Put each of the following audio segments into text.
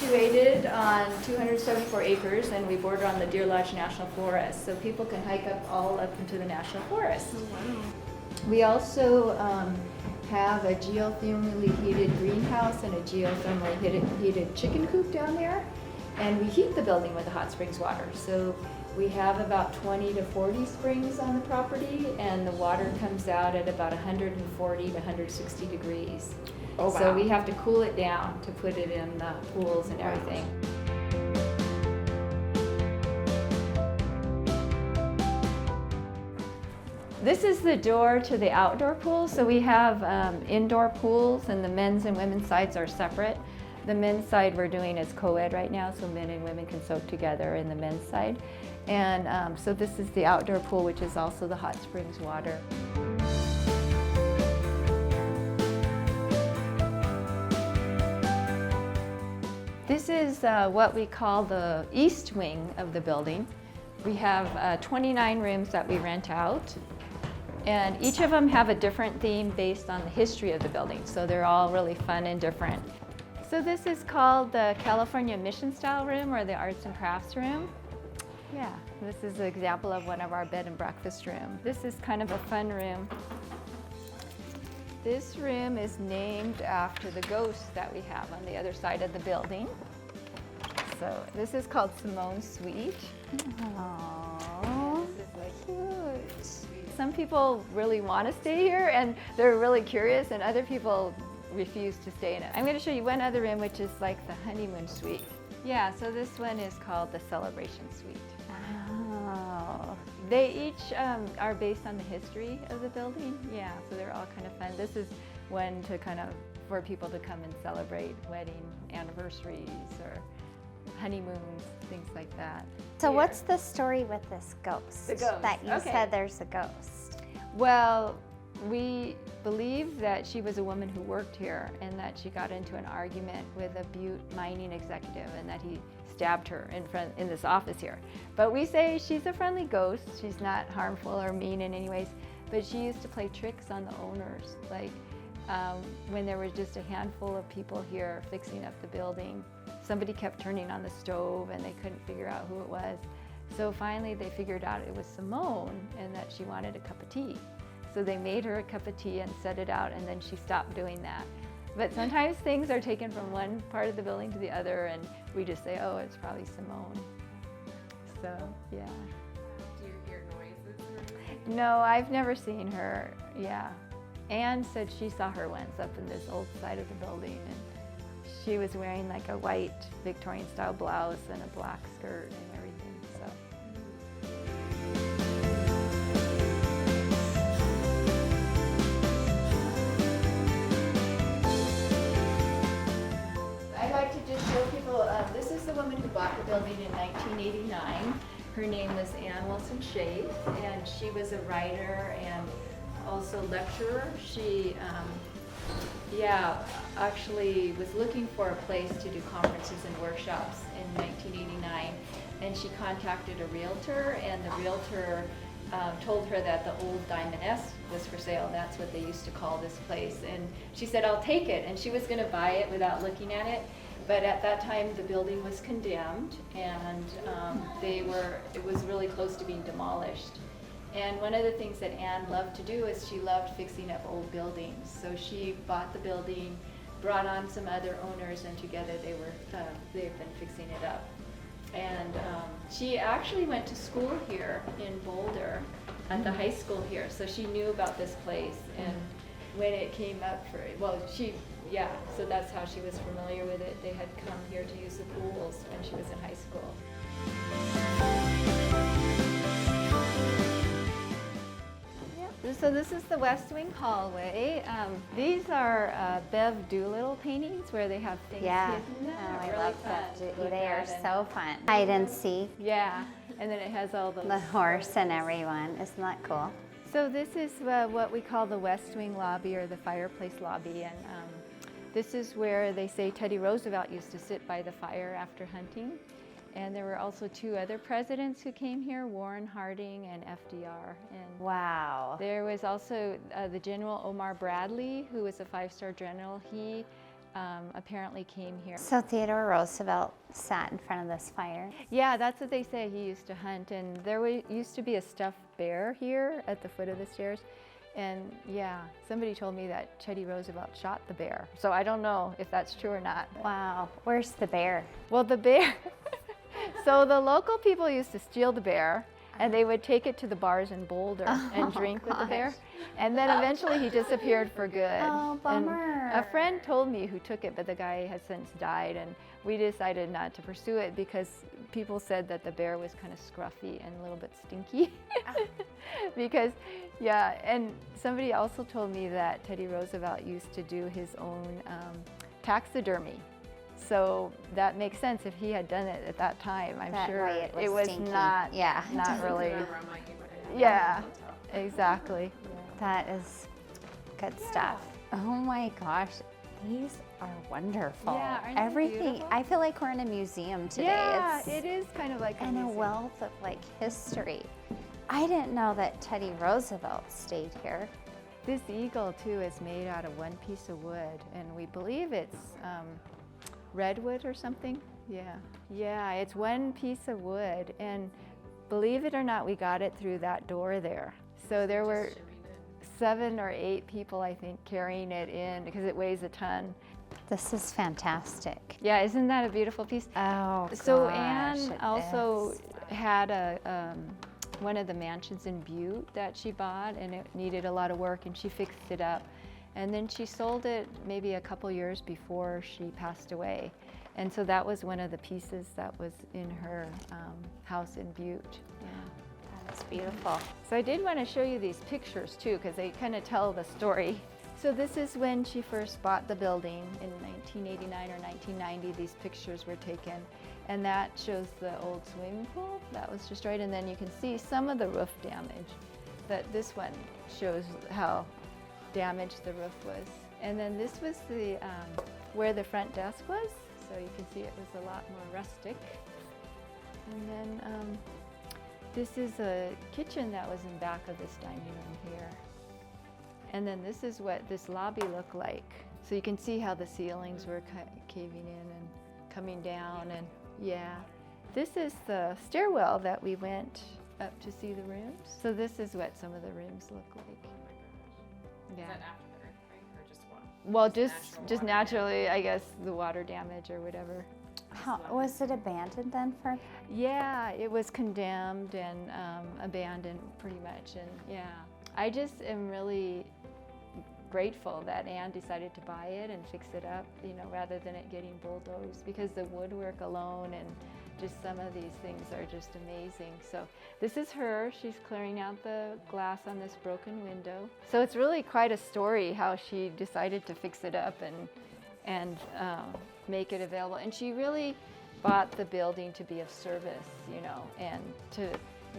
situated on 274 acres, and we border on the Deer Lodge National Forest, so people can hike all up into the National Forest. Oh, wow. We also have a geothermally heated greenhouse and a geothermally heated chicken coop down there, and we heat the building with the hot springs water. So we have about 20 to 40 springs on the property, and the water comes out at about 140 to 160 degrees. Oh, wow. So we have to cool it down to put it in the pools and everything. This is the door to the outdoor pool. So we have indoor pools, and the men's and women's sides are separate. The men's side we're doing is co-ed right now, so men and women can soak together in the men's side. And so this is the outdoor pool, which is also the hot springs water. This is what we call the east wing of the building. We have 29 rooms that we rent out, and each of them have a different theme based on the history of the building, so they're all really fun and different. So this is called the California Mission Style Room, or the Arts and Crafts Room. Yeah, this is an example of one of our bed and breakfast room. This is kind of a fun room. This room is named after the ghost that we have on the other side of the building. So this is called Simone's Suite. Aww, This is like cute. Some people really want to stay here, and they're really curious, and other people refuse to stay in it. I'm going to show you one other room, which is like the honeymoon suite. Yeah, so this one is called the Celebration Suite. Oh. They each are based on the history of the building. Yeah, so they're all kind of fun. This is one to kind of for people to come and celebrate wedding anniversaries or honeymoons, things like that. So Here. what's the story with this ghost? The ghost, That you okay. said there's a ghost. Well, we believe that she was a woman who worked here, and that she got into an argument with a Butte mining executive, and that he stabbed her in this office here. But we say she's a friendly ghost. She's not harmful or mean in any ways, but she used to play tricks on the owners. Like when there was just a handful of people here fixing up the building, somebody kept turning on the stove and they couldn't figure out who it was. So finally they figured out it was Simone, and that she wanted a cup of tea. So they made her a cup of tea and set it out, and then she stopped doing that. But sometimes things are taken from one part of the building to the other, and we just say, oh, it's probably Simone. So, yeah. Do you hear noises? No, I've never seen her, yeah. Anne said she saw her once up in this old side of the building, and she was wearing like a white Victorian style blouse and a black skirt and everything, so. I like to just show people, this is the woman who bought the building in 1989. Her name was Ann Wilson Schaaf, and she was a writer and also lecturer. She, actually was looking for a place to do conferences and workshops in 1989, and she contacted a realtor, and the realtor told her that the old Diamond S was for sale, and that's what they used to call this place. And she said, I'll take it. And she was going to buy it without looking at it. But at that time, the building was condemned, and it was really close to being demolished. And one of the things that Anne loved to do is she loved fixing up old buildings. So she bought the building, brought on some other owners, and together they've been fixing it up. And she actually went to school here in Boulder at the high school here, so she knew about this place. And when it came up so that's how she was familiar with it. They had come here to use the pools when she was in high school. So this is the West Wing hallway. These are Bev Doolittle paintings where they have things Yeah. hidden. Oh, I Really love fun that. to look They are at, and- so fun. Hide and seek. Yeah, and then it has all those. The horse and everyone. Isn't that cool? So this is what we call the West Wing lobby, or the fireplace lobby, and this is where they say Teddy Roosevelt used to sit by the fire after hunting. And there were also two other presidents who came here, Warren Harding and FDR. And Wow. there was also the General Omar Bradley, who was a 5-star general. He apparently came here. So Theodore Roosevelt sat in front of this fire. Yeah, that's what they say. He used to hunt, and there used to be a stuffed bear here at the foot of the stairs. And yeah, somebody told me that Teddy Roosevelt shot the bear. So I don't know if that's true or not. Wow, where's the bear? Well, the bear, so the local people used to steal the bear, and they would take it to the bars in Boulder and drink with the bear. gosh. And then eventually he disappeared for good. Oh, bummer. And a friend told me who took it, but the guy has since died, and we decided not to pursue it because people said that the bear was kind of scruffy and a little bit stinky. Because, yeah, and somebody also told me that Teddy Roosevelt used to do his own taxidermy. So that makes sense if he had done it at that time. I'm That sure way it was stinky. not, Yeah. not really. Remember, I'm like, you would've- Yeah, exactly. That is good stuff. Oh my gosh, these are wonderful. Yeah, aren't they Everything. beautiful? I feel like we're in a museum today. Yeah, It's, it is kind of like a and a museum. wealth of like history. I didn't know that Teddy Roosevelt stayed here. This eagle too is made out of one piece of wood, and we believe it's redwood or something. Yeah, it's one piece of wood, and believe it or not, we got it through that door there. So there were 7 or 8 people, I think, carrying it in because it weighs a ton. This is fantastic. Yeah, isn't that a beautiful piece? Oh, So gosh, Anne it also is. had one of the mansions in Butte that she bought, and it needed a lot of work, and she fixed it up. And then she sold it maybe a couple years before she passed away. And so that was one of the pieces that was in her house in Butte. Yeah. That's beautiful. So I did want to show you these pictures too, because they kind of tell the story. So this is when she first bought the building in 1989 or 1990. These pictures were taken, and that shows the old swimming pool that was destroyed. And then you can see some of the roof damage. This one shows how damaged the roof was. And then this was the where the front desk was. So you can see it was a lot more rustic. And then this is a kitchen that was in back of this dining room here. And then this is what this lobby looked like. So you can see how the ceilings were caving in and coming down, and yeah. This is the stairwell that we went up to see the rooms. So this is what some of the rooms look like. Yeah. Is that after the earthquake or just what? Well, Just just natural water naturally, I guess, the water damage or whatever. How, was it abandoned then for? Yeah, it was condemned and abandoned pretty much, and yeah. I just am really grateful that Anne decided to buy it and fix it up, you know, rather than it getting bulldozed, because the woodwork alone and just some of these things are just amazing. So this is her. She's clearing out the glass on this broken window. So it's really quite a story how she decided to fix it up and make it available. And she really bought the building to be of service, you know, and to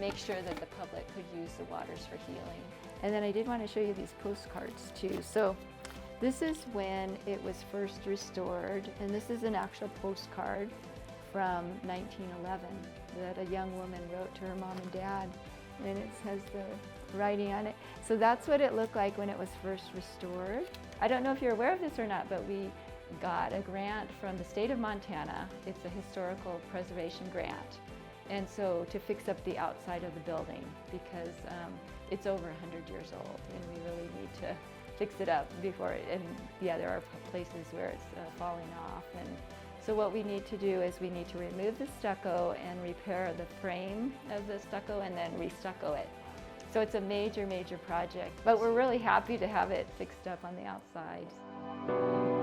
make sure that the public could use the waters for healing. And then I did want to show you these postcards too. So this is when it was first restored, and this is an actual postcard from 1911 that a young woman wrote to her mom and dad, and it has the writing on it. So that's what it looked like when it was first restored. I don't know if you're aware of this or not, but we got a grant from the state of Montana. It's a historical preservation grant. And so to fix up the outside of the building, because it's over 100 years old, and we really need to fix it up before it, and yeah, there are places where it's falling off. And so what we need to do is we need to remove the stucco and repair the frame of the stucco and then re-stucco it. So it's a major, major project, but we're really happy to have it fixed up on the outside.